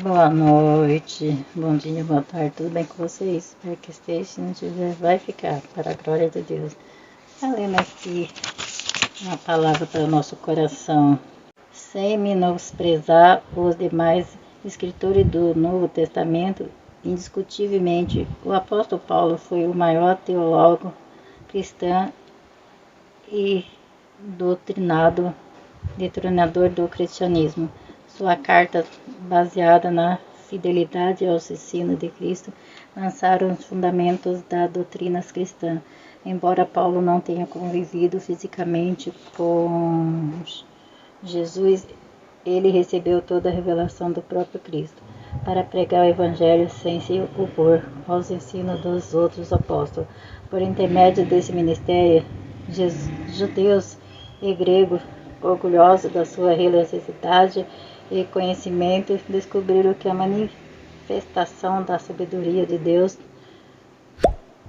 Boa noite, bom dia, boa tarde, tudo bem com vocês? Espero que esteja, se não tiver, vai ficar, para a glória de Deus. Está lendo aqui uma palavra para o nosso coração. Sem menosprezar os demais escritores do Novo Testamento, indiscutivelmente, o apóstolo Paulo foi o maior teólogo cristão e doutrinador do cristianismo. Sua carta, baseada na fidelidade aos ensinos de Cristo, lançaram os fundamentos da doutrina cristã. Embora Paulo não tenha convivido fisicamente com Jesus, ele recebeu toda a revelação do próprio Cristo para pregar o Evangelho sem se opor aos ensinos dos outros apóstolos. Por intermédio desse ministério, judeus e gregos, orgulhosos da sua religiosidade e conhecimento, descobriram que a manifestação da sabedoria de Deus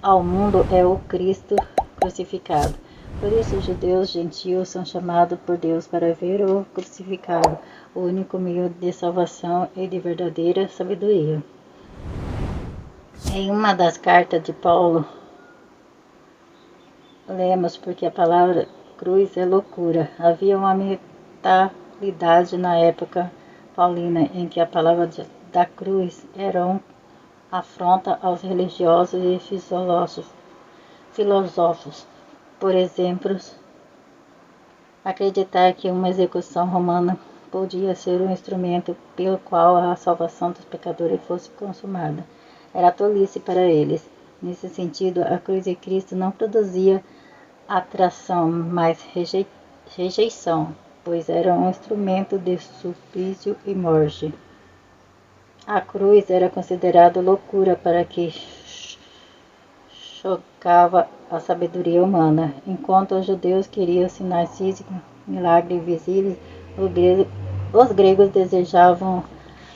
ao mundo é o Cristo crucificado. Por isso, os judeus gentios são chamados por Deus para ver o crucificado, o único meio de salvação e de verdadeira sabedoria. Em uma das cartas de Paulo, lemos porque a palavra cruz é loucura. Havia uma mentalidade na época paulina em que a palavra da cruz era uma afronta aos religiosos e filósofos. Por exemplo, acreditar que uma execução romana podia ser um instrumento pelo qual a salvação dos pecadores fosse consumada era tolice para eles. Nesse sentido, a cruz de Cristo não produzia atração, mas rejeição, pois era um instrumento de suplício e morte. A cruz era considerada loucura para que chocava a sabedoria humana. Enquanto os judeus queriam sinais físicos, milagres visíveis, os gregos desejavam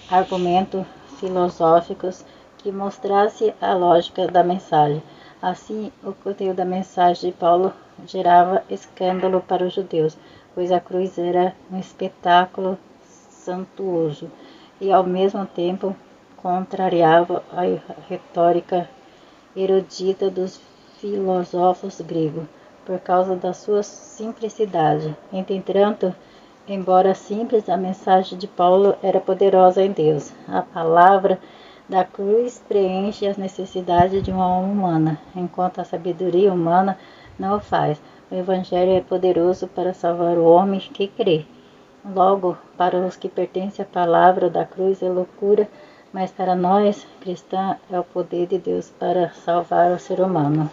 argumentos filosóficos que mostrassem a lógica da mensagem. Assim, o conteúdo da mensagem de Paulo gerava escândalo para os judeus, pois a cruz era um espetáculo suntuoso e, ao mesmo tempo, contrariava a retórica erudita dos filósofos gregos, por causa da sua simplicidade. Entretanto, embora simples, a mensagem de Paulo era poderosa em Deus. A palavra da cruz preenche as necessidades de uma alma humana, enquanto a sabedoria humana não o faz. O Evangelho é poderoso para salvar o homem que crê. Logo, para os que pertencem à palavra da cruz é loucura, mas para nós, cristãos, é o poder de Deus para salvar o ser humano.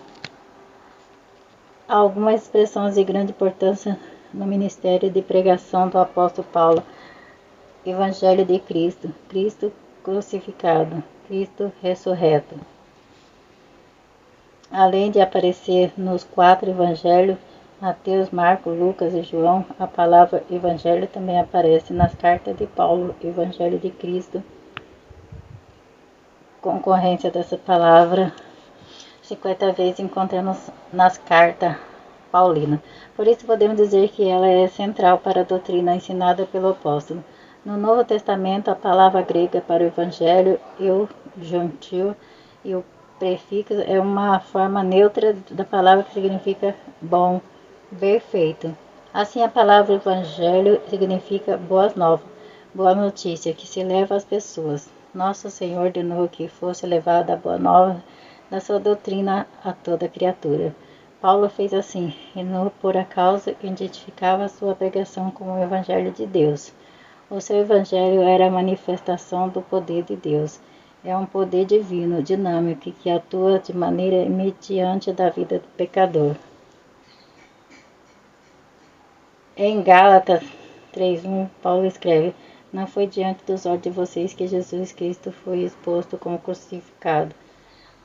Há algumas expressões de grande importância no ministério de pregação do apóstolo Paulo. Evangelho de Cristo, Cristo crucificado, Cristo ressurreto. Além de aparecer nos 4 evangelhos, Mateus, Marcos, Lucas e João, a palavra evangelho também aparece nas cartas de Paulo, Evangelho de Cristo. Concorrência dessa palavra 50 vezes encontramos nas cartas paulinas. Por isso podemos dizer que ela é central para a doutrina ensinada pelo apóstolo. No Novo Testamento, a palavra grega para o evangelho, eugenio, e o prefixo é uma forma neutra da palavra que significa bom, perfeito. Assim, a palavra evangelho significa boas novas, boa notícia, que se leva às pessoas. Nosso Senhor ordenou que fosse levada a boa nova da sua doutrina a toda criatura. Paulo fez assim, e não por acaso identificava a sua pregação como o Evangelho de Deus. O seu Evangelho era a manifestação do poder de Deus. É um poder divino, dinâmico, que atua de maneira imediata da vida do pecador. Em Gálatas 3:1, Paulo escreve: não foi diante dos olhos de vocês que Jesus Cristo foi exposto como crucificado.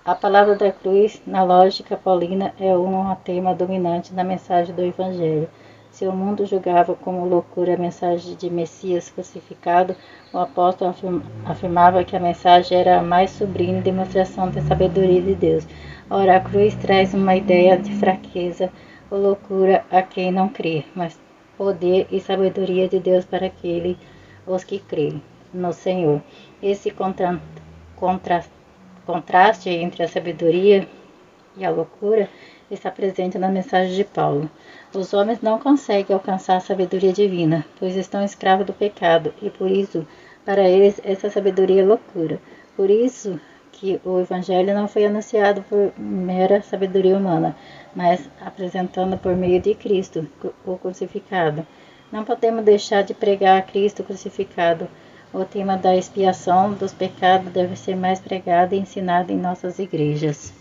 A palavra da cruz, na lógica paulina, é um tema dominante na mensagem do Evangelho. Se o mundo julgava como loucura a mensagem de Messias crucificado, o apóstolo afirmava que a mensagem era a mais sublime demonstração da sabedoria de Deus. Ora, a cruz traz uma ideia de fraqueza ou loucura a quem não crê, mas poder e sabedoria de Deus para aqueles os que creem. no Senhor. Esse contraste entre a sabedoria e a loucura está presente na mensagem de Paulo. Os homens não conseguem alcançar a sabedoria divina, pois estão escravos do pecado, e por isso, para eles, essa sabedoria é loucura. Por isso que o Evangelho não foi anunciado por mera sabedoria humana, mas apresentando por meio de Cristo, o crucificado. Não podemos deixar de pregar a Cristo crucificado. O tema da expiação dos pecados deve ser mais pregado e ensinado em nossas igrejas.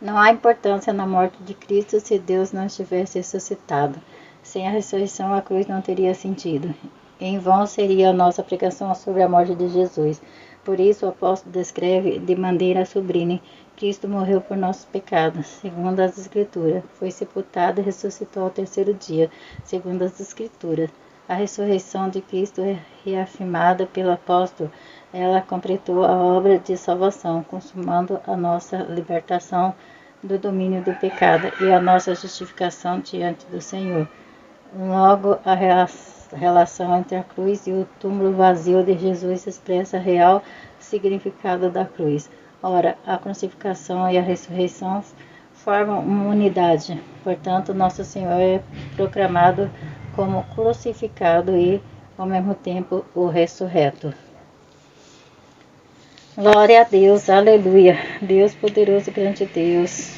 Não há importância na morte de Cristo se Deus não estivesse ressuscitado. Sem a ressurreição, a cruz não teria sentido. Em vão seria a nossa pregação sobre a morte de Jesus. Por isso, o apóstolo descreve de maneira sublime: Cristo morreu por nossos pecados, segundo as Escrituras. Foi sepultado e ressuscitou ao terceiro dia, segundo as Escrituras. A ressurreição de Cristo é reafirmada pelo apóstolo. Ela completou a obra de salvação, consumando a nossa libertação do domínio do pecado e a nossa justificação diante do Senhor. Logo, a relação entre a cruz e o túmulo vazio de Jesus expressa o real significado da cruz. Ora, a crucificação e a ressurreição formam uma unidade. Portanto, nosso Senhor é proclamado como crucificado e, ao mesmo tempo, o ressurreto. Glória a Deus, aleluia. Deus poderoso, grande Deus.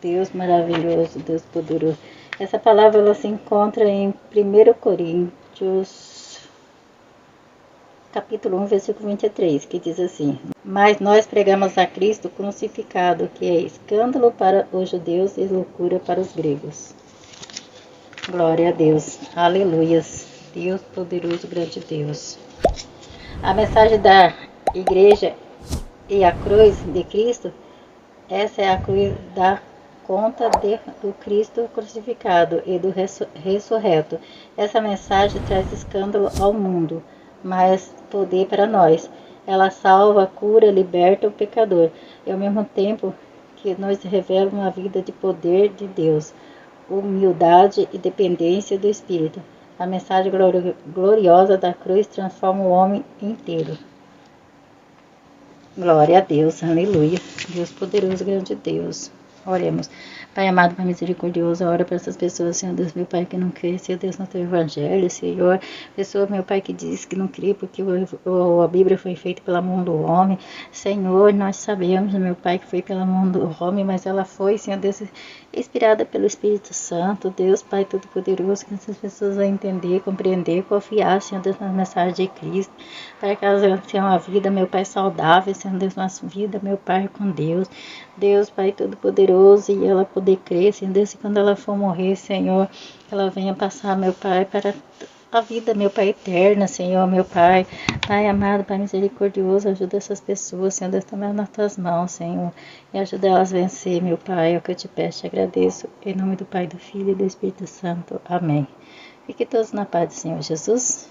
Deus maravilhoso, Deus poderoso. Essa palavra ela se encontra em 1 Coríntios, capítulo 1, versículo 23, que diz assim: Mas nós pregamos a Cristo crucificado, que é escândalo para os judeus e loucura para os gregos. Glória a Deus, aleluias. Deus poderoso, grande Deus. A mensagem da igreja e a cruz de Cristo, essa é a cruz da conta do Cristo crucificado e do ressurreto. Essa mensagem traz escândalo ao mundo, mas poder para nós. Ela salva, cura, liberta o pecador e ao mesmo tempo que nos revela uma vida de poder de Deus, humildade e dependência do Espírito. A mensagem gloriosa da cruz transforma o homem inteiro. Glória a Deus, aleluia. Deus poderoso, grande Deus. Oremos. Pai amado, Pai misericordioso, ora para essas pessoas, Senhor Deus, meu Pai, que não crê, Senhor Deus, no teu evangelho, Senhor. Pessoa, meu Pai, que diz que não crê porque a Bíblia foi feita pela mão do homem. Senhor, nós sabemos, meu Pai, que foi pela mão do homem, mas ela foi, Senhor Deus, inspirada pelo Espírito Santo. Deus, Pai Todo-Poderoso, que essas pessoas vão entender, compreender, confiar, Senhor Deus, na mensagem de Cristo, para que elas tenham uma vida, meu Pai, saudável, Senhor Deus, nossa vida, meu Pai, com Deus. Deus, Pai Todo-Poderoso, e ela poder crer, Senhor Deus, e quando ela for morrer, Senhor, ela venha passar, meu Pai, para a vida, meu Pai, eterna, Senhor, meu Pai. Pai amado, Pai misericordioso, ajuda essas pessoas, Senhor Deus, tomar nas tuas mãos, Senhor, e ajuda elas a vencer, meu Pai. É o que eu te peço, te agradeço, em nome do Pai, do Filho e do Espírito Santo. Amém. Fiquem todos na paz do Senhor Jesus.